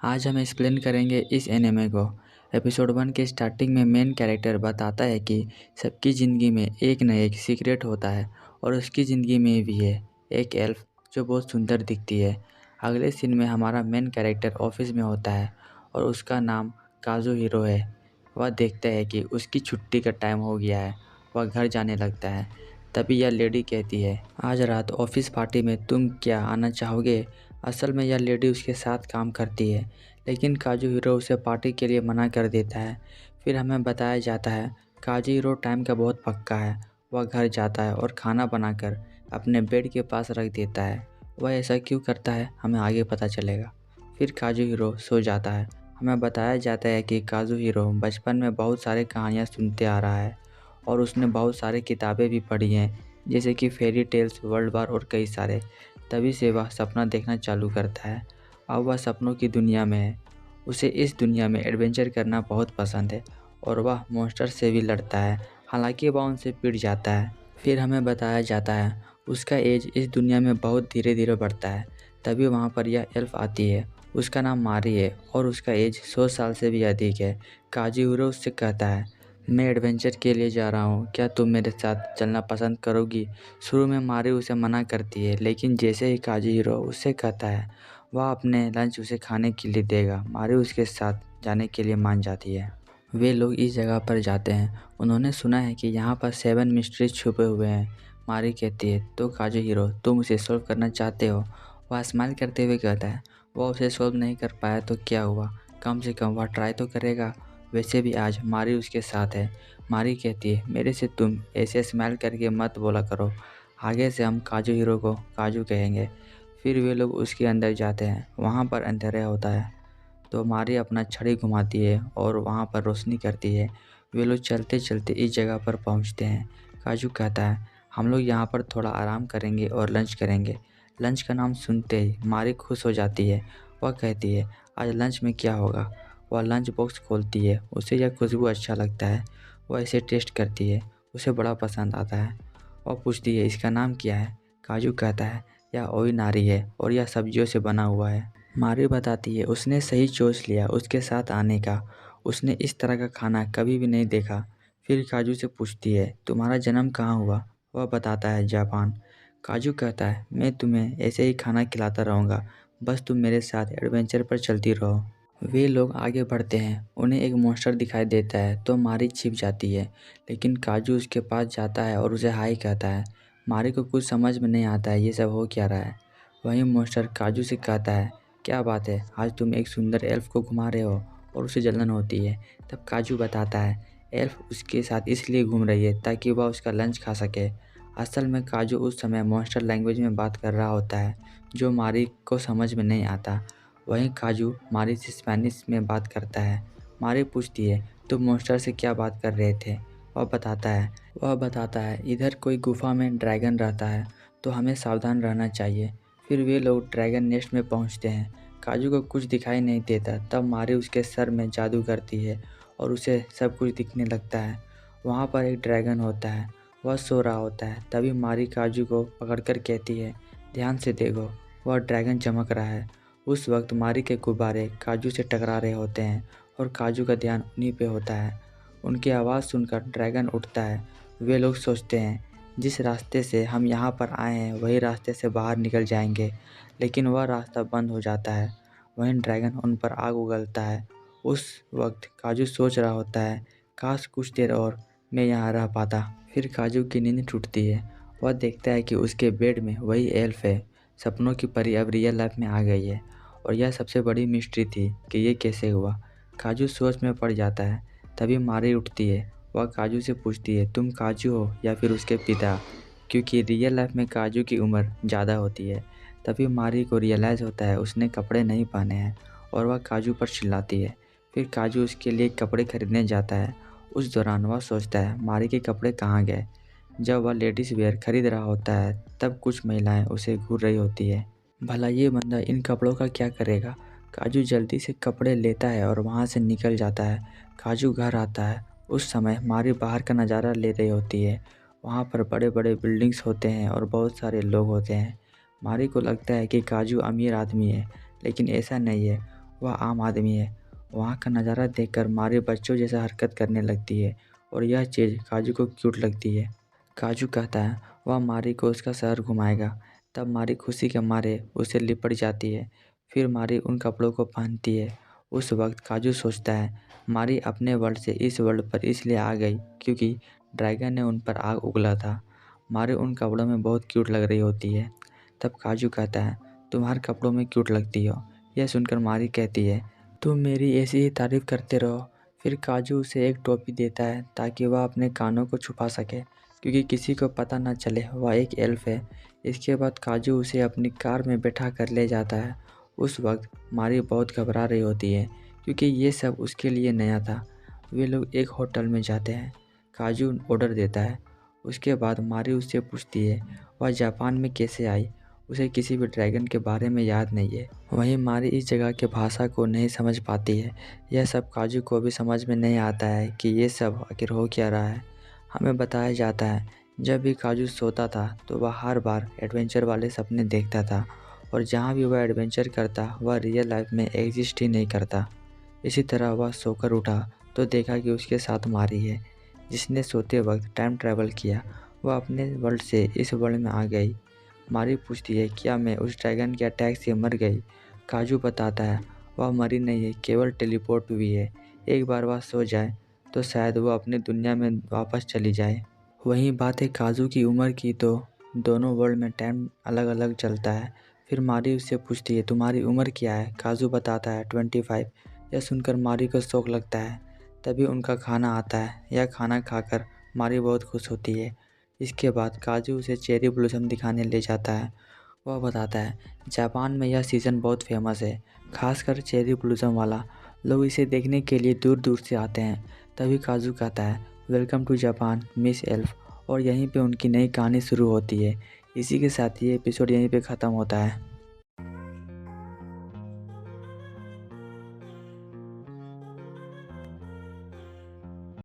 आज हम एक्सप्लेन करेंगे इस एनिमे को। एपिसोड 1 के स्टार्टिंग में मेन कैरेक्टर बताता है कि सबकी ज़िंदगी में एक न एक सीक्रेट होता है और उसकी ज़िंदगी में भी है एक एल्फ जो बहुत सुंदर दिखती है। अगले सीन में हमारा मेन कैरेक्टर ऑफिस में होता है और उसका नाम काज़ुहिरो है। वह देखता है कि उसकी छुट्टी का टाइम हो गया है। वह घर जाने लगता है। तभी यह लेडी कहती है, आज रात ऑफिस पार्टी में तुम क्या आना चाहोगे? असल में यह लेडी उसके साथ काम करती है, लेकिन काज़ुहिरो उसे पार्टी के लिए मना कर देता है। फिर हमें बताया जाता है काज़ुहिरो टाइम का बहुत पक्का है। वह घर जाता है और खाना बनाकर अपने बेड के पास रख देता है। वह ऐसा क्यों करता है हमें आगे पता चलेगा। फिर काज़ुहिरो सो जाता है। हमें बताया जाता है कि काज़ुहिरो बचपन में बहुत सारी कहानियाँ सुनते आ रहा है और उसने बहुत सारी किताबें भी पढ़ी हैं, जैसे कि फेरी टेल्स, वर्ल्ड वार और कई सारे। तभी से वह सपना देखना चालू करता है। अब वह सपनों की दुनिया में है। उसे इस दुनिया में एडवेंचर करना बहुत पसंद है और वह मॉन्स्टर से भी लड़ता है, हालांकि वह उनसे पिट जाता है। फिर हमें बताया जाता है उसका एज इस दुनिया में बहुत धीरे धीरे बढ़ता है। तभी वहाँ पर यह एल्फ आती है। उसका नाम मारी है और उसका एज 100 साल से भी अधिक है। काज़ुहिरो उससे कहता है, मैं एडवेंचर के लिए जा रहा हूँ, क्या तुम मेरे साथ चलना पसंद करोगी? शुरू में मारी उसे मना करती है, लेकिन जैसे ही काज़ुहिरो उससे कहता है वह अपने लंच उसे खाने के लिए देगा, मारी उसके साथ जाने के लिए मान जाती है। वे लोग इस जगह पर जाते हैं। उन्होंने सुना है कि यहाँ पर 7 मिस्ट्रीज छुपे हुए हैं। मारी कहती है, तो काज़ुहिरो तुम उसे सॉल्व करना चाहते हो? वह स्माइल करते हुए कहता है, वह उसे सॉल्व नहीं कर पाया तो क्या हुआ, कम से कम वह ट्राई तो करेगा। वैसे भी आज मारी उसके साथ है। मारी कहती है, मेरे से तुम ऐसे स्माइल करके मत बोला करो, आगे से हम काज़ुहिरो को काजू कहेंगे। फिर वे लोग उसके अंदर जाते हैं। वहाँ पर अंधेरा होता है तो मारी अपना छड़ी घुमाती है और वहाँ पर रोशनी करती है। वे लोग चलते चलते इस जगह पर पहुँचते हैं। काजू कहता है, हम लोग यहाँ पर थोड़ा आराम करेंगे और लंच करेंगे। लंच का नाम सुनते ही मारी खुश हो जाती है। वह कहती है, आज लंच में क्या होगा? वह लंच बॉक्स खोलती है। उसे यह खुशबू अच्छा लगता है। वह इसे टेस्ट करती है। उसे बड़ा पसंद आता है। वह पूछती है, इसका नाम क्या है? काजू कहता है, यह ओई नारी है और यह सब्जियों से बना हुआ है। मारी बताती है, उसने सही चॉइस लिया उसके साथ आने का। उसने इस तरह का खाना कभी भी नहीं देखा। फिर काजू से पूछती है, तुम्हारा जन्म कहाँ हुआ? वह बताता है, जापान। काजू कहता है, मैं तुम्हें ऐसे ही खाना खिलाता रहूँगा, बस तुम मेरे साथ एडवेंचर पर चलती रहो। वे लोग आगे बढ़ते हैं। उन्हें एक मॉन्स्टर दिखाई देता है तो मारी छिप जाती है, लेकिन काजू उसके पास जाता है और उसे हाय कहता है। मारी को कुछ समझ में नहीं आता है ये सब हो क्या रहा है। वहीं मॉन्स्टर काजू से कहता है, क्या बात है, आज तुम एक सुंदर एल्फ को घुमा रहे हो? और उसे जलन होती है। तब काजू बताता है, एल्फ उसके साथ इसलिए घूम रही है ताकि वह उसका लंच खा सके। असल में काजू उस समय मॉन्स्टर लैंग्वेज में बात कर रहा होता है जो मारी को समझ में नहीं आता। वहीं काजू मारी से स्पेनिश में बात करता है। मारी पूछती है, तुम मॉन्स्टर से क्या बात कर रहे थे? वह बताता है इधर कोई गुफा में ड्रैगन रहता है तो हमें सावधान रहना चाहिए। फिर वे लोग ड्रैगन नेस्ट में पहुंचते हैं। काजू को कुछ दिखाई नहीं देता। तब मारी उसके सर में जादू करती है और उसे सब कुछ दिखने लगता है। वहाँ पर एक ड्रैगन होता है। वह सो रहा होता है। तभी मारी काजू को पकड़कर कहती है, ध्यान से देखो, वह ड्रैगन चमक रहा है। उस वक्त मारी के गुब्बारे काजू से टकरा रहे होते हैं और काजू का ध्यान उन्हीं पे होता है। उनकी आवाज़ सुनकर ड्रैगन उठता है। वे लोग सोचते हैं, जिस रास्ते से हम यहाँ पर आए हैं वही रास्ते से बाहर निकल जाएंगे, लेकिन वह रास्ता बंद हो जाता है। वहीं ड्रैगन उन पर आग उगलता है। उस वक्त काजू सोच रहा होता है, काश कुछ देर और मैं यहाँ रह पाता। फिर काजू की नींद टूटती है। वह देखता है कि उसके बेड में वही एल्फ है। सपनों की परी अब रियल लाइफ में आ गई है और यह सबसे बड़ी मिस्ट्री थी कि ये कैसे हुआ। काजू सोच में पड़ जाता है। तभी मारी उठती है। वह काजू से पूछती है, तुम काजू हो या फिर उसके पिता? क्योंकि रियल लाइफ में काजू की उम्र ज़्यादा होती है। तभी मारी को रियलाइज़ होता है उसने कपड़े नहीं पहने हैं और वह काजू पर चिल्लाती है। फिर काजू उसके लिए कपड़े खरीदने जाता है। उस दौरान वह सोचता है मारी के कपड़े कहाँ गए। जब वह लेडीज़ वेयर खरीद रहा होता है तब कुछ महिलाएं उसे घूर रही होती है, भला ये बंदा इन कपड़ों का क्या करेगा। काजू जल्दी से कपड़े लेता है और वहाँ से निकल जाता है। काजू घर आता है। उस समय मारी बाहर का नज़ारा ले रही होती है। वहाँ पर बड़े बड़े बिल्डिंग्स होते हैं और बहुत सारे लोग होते हैं। मारी को लगता है कि काजू अमीर आदमी है, लेकिन ऐसा नहीं है। वह आम आदमी है। वहाँ का नज़ारा देखकर मारी बच्चों जैसा हरकत करने लगती है और यह चीज़ काजू को क्यूट लगती है। काजू कहता है वह मारी को उसका शहर घुमाएगा। तब मारी खुशी के मारे उसे लिपट जाती है। फिर मारी उन कपड़ों को पहनती है। उस वक्त काजू सोचता है मारी अपने वर्ल्ड से इस वर्ल्ड पर इसलिए आ गई क्योंकि ड्रैगन ने उन पर आग उगला था। मारी उन कपड़ों में बहुत क्यूट लग रही होती है। तब काजू कहता है तुम हर कपड़ों में क्यूट लगती हो। यह सुनकर मारी कहती है तुम मेरी ऐसी ही तारीफ़ करते रहो। फिर काजू उसे एक टोपी देता है ताकि वह अपने कानों को छुपा सके क्योंकि किसी को पता न चले वह एक एल्फ है। इसके बाद काजू उसे अपनी कार में बैठा कर ले जाता है। उस वक्त मारी बहुत घबरा रही होती है क्योंकि ये सब उसके लिए नया था। वे लोग एक होटल में जाते हैं। काजू ऑर्डर देता है। उसके बाद मारी उससे पूछती है वह जापान में कैसे आई। उसे किसी भी ड्रैगन के बारे में याद नहीं है। वहीं मारी इस जगह के भाषा को नहीं समझ पाती है। यह सब काजू को भी समझ में नहीं आता है कि ये सब आखिर हो क्या रहा है। हमें बताया जाता है जब भी काजू सोता था तो वह हर बार एडवेंचर वाले सपने देखता था और जहाँ भी वह एडवेंचर करता वह रियल लाइफ में एग्जिस्ट ही नहीं करता। इसी तरह वह सोकर उठा तो देखा कि उसके साथ मारी है जिसने सोते वक्त टाइम ट्रैवल किया। वह अपने वर्ल्ड से इस वर्ल्ड में आ गई। मारी पूछती है क्या मैं उस ड्रैगन के अटैक से मर गई। काजू बताता है वह मरी नहीं है, केवल टेलीपोर्ट हुई है। एक बार वह सो जाए तो शायद वह अपनी दुनिया में वापस चली जाए। वहीं बात है काजू की उम्र की तो दोनों वर्ल्ड में टाइम अलग अलग चलता है। फिर मारी उससे पूछती है तुम्हारी उम्र क्या है। काजू बताता है 25। यह सुनकर मारी को शौक लगता है। तभी उनका खाना आता है। यह खाना खाकर मारी बहुत खुश होती है। इसके बाद काजू उसे चेरी ब्लॉसम दिखाने ले जाता है। वह बताता है जापान में यह सीज़न बहुत फेमस है, खासकर चेरी ब्लॉसम वाला। लोग इसे देखने के लिए दूर दूर से आते हैं। तभी काजू कहता है welcome to Japan Miss Elf, और यहीं पे उनकी नई कहानी शुरू होती है। इसी के साथ ये एपिसोड यहीं पे ख़त्म होता है।